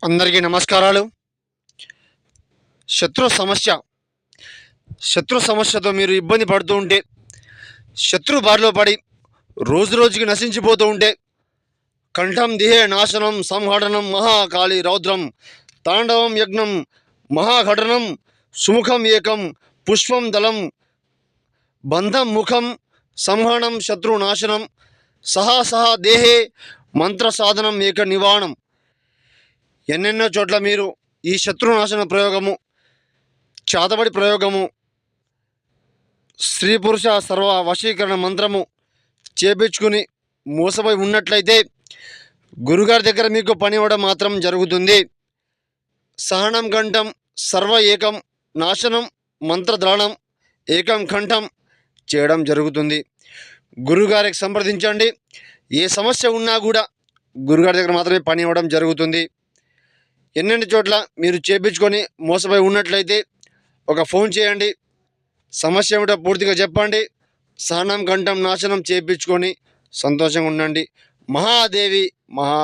అందరికీ నమస్కారాలు. శత్రు సమస్య శత్రు సమస్యతో మీరు ఇబ్బంది పడుతూ ఉంటే, శత్రు బారిలో పడి రోజు రోజుకి నశించిపోతూ ఉంటే, కంఠం దిహే నాశనం సంహరణం మహాకాళి రౌద్రం తాండవం యజ్ఞం మహాఘటనం సుముఖం ఏకం పుష్పం దళం బంధం ముఖం సంహరణం శత్రునాశనం సహా దేహే మంత్ర సాధనం ఏక నివారణం. ఎన్నెన్నో చోట్ల మీరు ఈ శత్రునాశన ప్రయోగము, చాతబడి ప్రయోగము, స్త్రీ పురుష సర్వ వశీకరణ మంత్రము చేపించుకుని మోసపోయి ఉన్నట్లయితే గురుగారి దగ్గర మీకు పని ఇవ్వడం మాత్రం జరుగుతుంది. సహనం కంఠం సర్వ ఏకం నాశనం మంత్రద్రాణం ఏకం కంఠం చేయడం జరుగుతుంది. గురుగారికి సంప్రదించండి. ఏ సమస్య ఉన్నా కూడా గురుగారి దగ్గర మాత్రమే పని ఇవ్వడం జరుగుతుంది. ఎన్నెన్ని చోట్ల మీరు చేపించుకొని మోసపోయి ఉన్నట్లయితే ఒక ఫోన్ చేయండి. సమస్య ఏమిటో పూర్తిగా చెప్పండి. సహనం కంఠం నాశనం చేపించుకొని సంతోషంగా ఉండండి. మహాదేవి